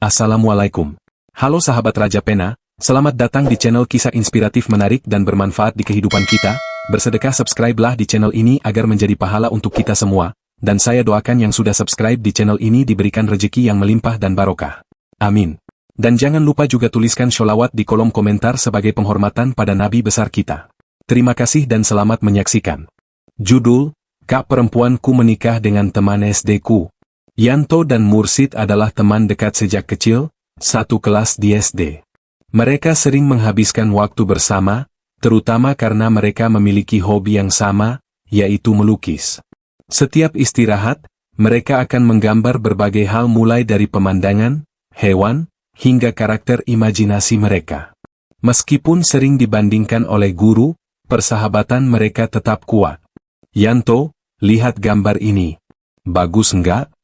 Assalamualaikum. Halo sahabat Raja Pena, selamat datang di channel kisah inspiratif menarik dan bermanfaat di kehidupan kita. Bersedekah subscribe-lah di channel ini agar menjadi pahala untuk kita semua, dan saya doakan yang sudah subscribe di channel ini diberikan rezeki yang melimpah dan barokah. Amin. Dan jangan lupa juga tuliskan sholawat di kolom komentar sebagai penghormatan pada Nabi besar kita. Terima kasih dan selamat menyaksikan. Judul, Kak Perempuanku Menikah dengan Teman SD-ku. Yanto dan Mursid adalah teman dekat sejak kecil, satu kelas di SD. Mereka sering menghabiskan waktu bersama, terutama karena mereka memiliki hobi yang sama, yaitu melukis. Setiap istirahat, mereka akan menggambar berbagai hal mulai dari pemandangan, hewan, hingga karakter imajinasi mereka. Meskipun sering dibandingkan oleh guru, persahabatan mereka tetap kuat. Yanto, lihat gambar ini. Bagus enggak?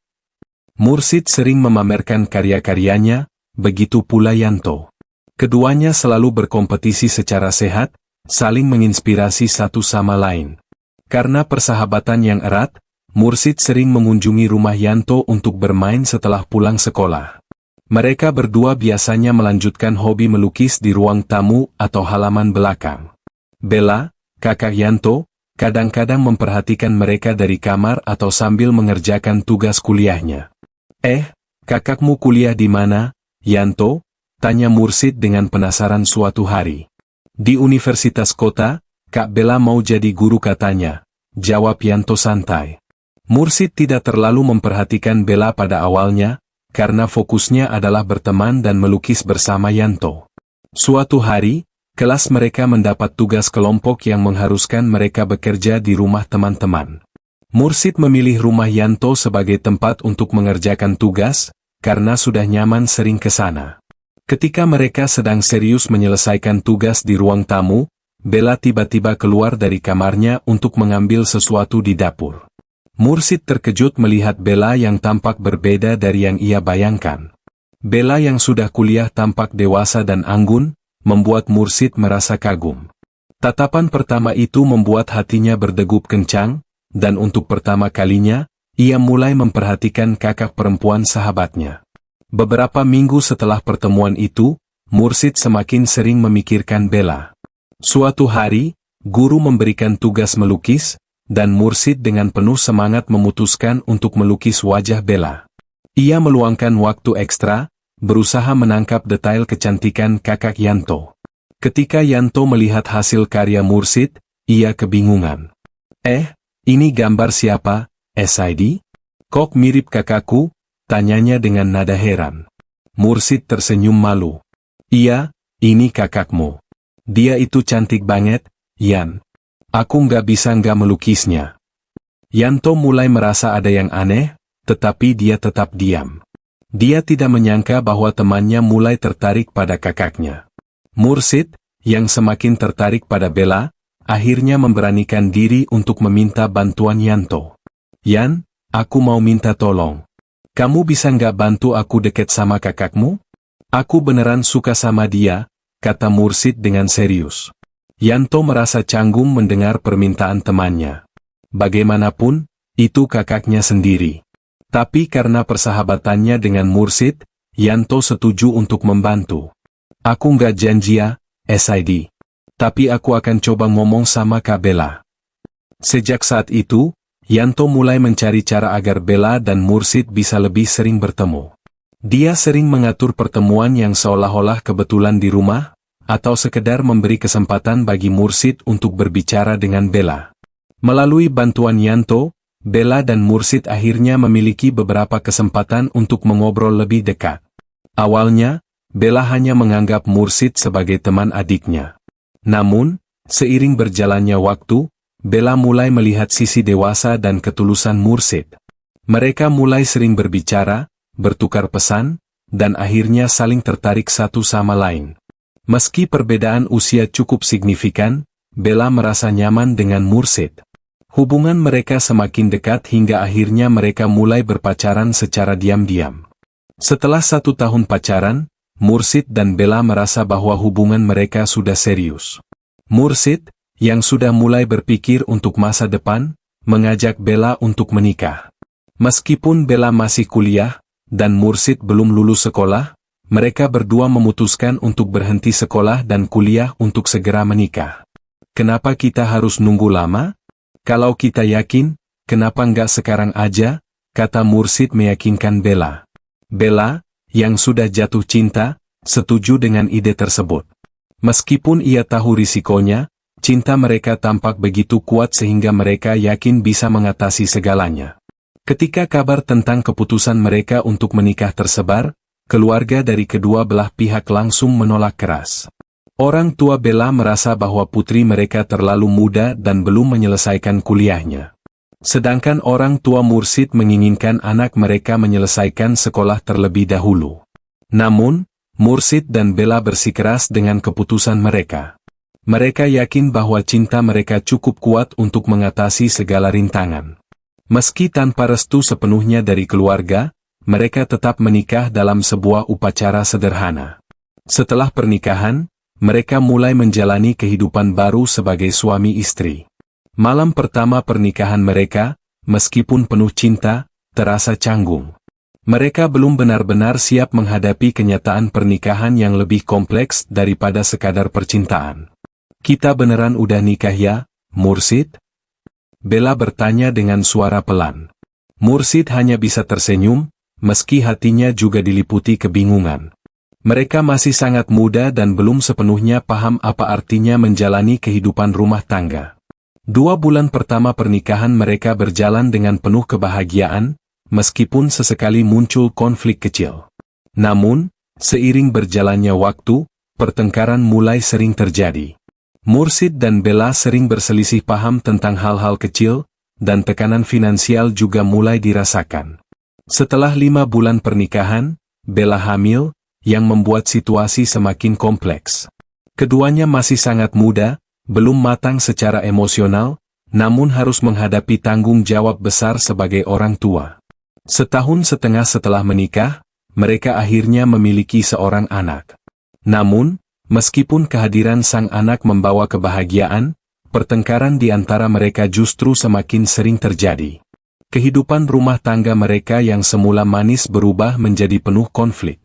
Mursid sering memamerkan karya-karyanya, begitu pula Yanto. Keduanya selalu berkompetisi secara sehat, saling menginspirasi satu sama lain. Karena persahabatan yang erat, Mursid sering mengunjungi rumah Yanto untuk bermain setelah pulang sekolah. Mereka berdua biasanya melanjutkan hobi melukis di ruang tamu atau halaman belakang. Bella, kakak Yanto, kadang-kadang memperhatikan mereka dari kamar atau sambil mengerjakan tugas kuliahnya. Kakakmu kuliah di mana, Yanto? Tanya Mursid dengan penasaran suatu hari. Di Universitas Kota, Kak Bella mau jadi guru katanya, jawab Yanto santai. Mursid tidak terlalu memperhatikan Bella pada awalnya, karena fokusnya adalah berteman dan melukis bersama Yanto. Suatu hari, kelas mereka mendapat tugas kelompok yang mengharuskan mereka bekerja di rumah teman-teman. Mursid memilih rumah Yanto sebagai tempat untuk mengerjakan tugas, karena sudah nyaman sering ke sana. Ketika mereka sedang serius menyelesaikan tugas di ruang tamu, Bella tiba-tiba keluar dari kamarnya untuk mengambil sesuatu di dapur. Mursid terkejut melihat Bella yang tampak berbeda dari yang ia bayangkan. Bella yang sudah kuliah tampak dewasa dan anggun, membuat Mursid merasa kagum. Tatapan pertama itu membuat hatinya berdegup kencang, dan untuk pertama kalinya, ia mulai memperhatikan kakak perempuan sahabatnya. Beberapa minggu setelah pertemuan itu, Mursid semakin sering memikirkan Bella. Suatu hari, guru memberikan tugas melukis, dan Mursid dengan penuh semangat memutuskan untuk melukis wajah Bella. Ia meluangkan waktu ekstra, berusaha menangkap detail kecantikan kakak Yanto. Ketika Yanto melihat hasil karya Mursid, ia kebingungan. Ini gambar siapa, SID? Kok mirip kakakku? Tanyanya dengan nada heran. Mursid tersenyum malu. Iya, ini kakakmu. Dia itu cantik banget, Yan. Aku nggak bisa melukisnya. Yanto mulai merasa ada yang aneh, tetapi dia tetap diam. Dia tidak menyangka bahwa temannya mulai tertarik pada kakaknya. Mursid, yang semakin tertarik pada Bella, akhirnya memberanikan diri untuk meminta bantuan Yanto. Yan, aku mau minta tolong. Kamu bisa nggak bantu aku deket sama kakakmu? Aku beneran suka sama dia, kata Mursid dengan serius. Yanto merasa canggung mendengar permintaan temannya. Bagaimanapun, itu kakaknya sendiri. Tapi karena persahabatannya dengan Mursid, Yanto setuju untuk membantu. Aku nggak janji ya, SID. Tapi aku akan coba ngomong sama Kak Bella. Sejak saat itu, Yanto mulai mencari cara agar Bella dan Mursid bisa lebih sering bertemu. Dia sering mengatur pertemuan yang seolah-olah kebetulan di rumah, atau sekedar memberi kesempatan bagi Mursid untuk berbicara dengan Bella. Melalui bantuan Yanto, Bella dan Mursid akhirnya memiliki beberapa kesempatan untuk mengobrol lebih dekat. Awalnya, Bella hanya menganggap Mursid sebagai teman adiknya. Namun, seiring berjalannya waktu, Bella mulai melihat sisi dewasa dan ketulusan Mursid. Mereka mulai sering berbicara, bertukar pesan, dan akhirnya saling tertarik satu sama lain. Meski perbedaan usia cukup signifikan, Bella merasa nyaman dengan Mursid. Hubungan mereka semakin dekat hingga akhirnya mereka mulai berpacaran secara diam-diam. Setelah 1 tahun pacaran, Mursid dan Bella merasa bahwa hubungan mereka sudah serius. Mursid, yang sudah mulai berpikir untuk masa depan, mengajak Bella untuk menikah. Meskipun Bella masih kuliah, dan Mursid belum lulus sekolah, mereka berdua memutuskan untuk berhenti sekolah dan kuliah untuk segera menikah. Kenapa kita harus nunggu lama? Kalau kita yakin, kenapa nggak sekarang aja? Kata Mursid meyakinkan Bella. Bella, yang sudah jatuh cinta, setuju dengan ide tersebut. Meskipun ia tahu risikonya, cinta mereka tampak begitu kuat sehingga mereka yakin bisa mengatasi segalanya. Ketika kabar tentang keputusan mereka untuk menikah tersebar, keluarga dari kedua belah pihak langsung menolak keras. Orang tua Bella merasa bahwa putri mereka terlalu muda dan belum menyelesaikan kuliahnya. Sedangkan orang tua Mursid menginginkan anak mereka menyelesaikan sekolah terlebih dahulu. Namun, Mursid dan Bella bersikeras dengan keputusan mereka. Mereka yakin bahwa cinta mereka cukup kuat untuk mengatasi segala rintangan. Meski tanpa restu sepenuhnya dari keluarga, mereka tetap menikah dalam sebuah upacara sederhana. Setelah pernikahan, mereka mulai menjalani kehidupan baru sebagai suami istri. Malam pertama pernikahan mereka, meskipun penuh cinta, terasa canggung. Mereka belum benar-benar siap menghadapi kenyataan pernikahan yang lebih kompleks daripada sekadar percintaan. Kita beneran udah nikah ya, Mursid? Bella bertanya dengan suara pelan. Mursid hanya bisa tersenyum, meski hatinya juga diliputi kebingungan. Mereka masih sangat muda dan belum sepenuhnya paham apa artinya menjalani kehidupan rumah tangga. 2 bulan pertama pernikahan mereka berjalan dengan penuh kebahagiaan, meskipun sesekali muncul konflik kecil. Namun, seiring berjalannya waktu, pertengkaran mulai sering terjadi. Mursid dan Bella sering berselisih paham tentang hal-hal kecil, dan tekanan finansial juga mulai dirasakan. Setelah 5 bulan pernikahan, Bella hamil, yang membuat situasi semakin kompleks. Keduanya masih sangat muda, belum matang secara emosional, namun harus menghadapi tanggung jawab besar sebagai orang tua. Setahun setengah setelah menikah, mereka akhirnya memiliki seorang anak. Namun, meskipun kehadiran sang anak membawa kebahagiaan, pertengkaran di antara mereka justru semakin sering terjadi. Kehidupan rumah tangga mereka yang semula manis berubah menjadi penuh konflik.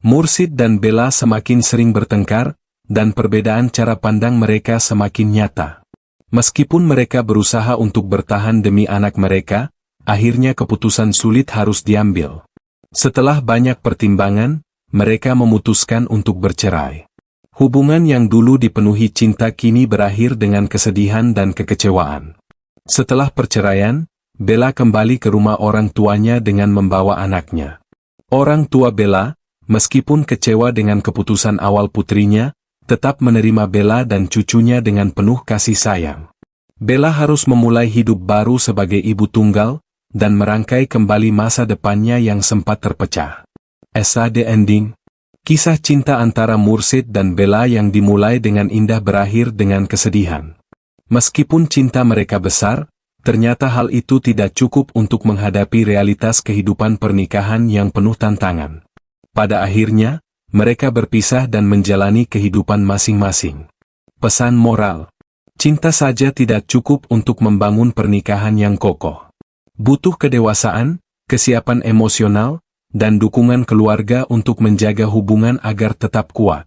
Mursid dan Bella semakin sering bertengkar, dan perbedaan cara pandang mereka semakin nyata. Meskipun mereka berusaha untuk bertahan demi anak mereka, akhirnya keputusan sulit harus diambil. Setelah banyak pertimbangan, mereka memutuskan untuk bercerai. Hubungan yang dulu dipenuhi cinta kini berakhir dengan kesedihan dan kekecewaan. Setelah perceraian, Bella kembali ke rumah orang tuanya dengan membawa anaknya. Orang tua Bella, meskipun kecewa dengan keputusan awal putrinya, tetap menerima Bella dan cucunya dengan penuh kasih sayang. Bella harus memulai hidup baru sebagai ibu tunggal, dan merangkai kembali masa depannya yang sempat terpecah. The ending. Kisah cinta antara Mursid dan Bella yang dimulai dengan indah berakhir dengan kesedihan. Meskipun cinta mereka besar, ternyata hal itu tidak cukup untuk menghadapi realitas kehidupan pernikahan yang penuh tantangan. Pada akhirnya, mereka berpisah dan menjalani kehidupan masing-masing. Pesan moral: cinta saja tidak cukup untuk membangun pernikahan yang kokoh. Butuh kedewasaan, kesiapan emosional, dan dukungan keluarga untuk menjaga hubungan agar tetap kuat.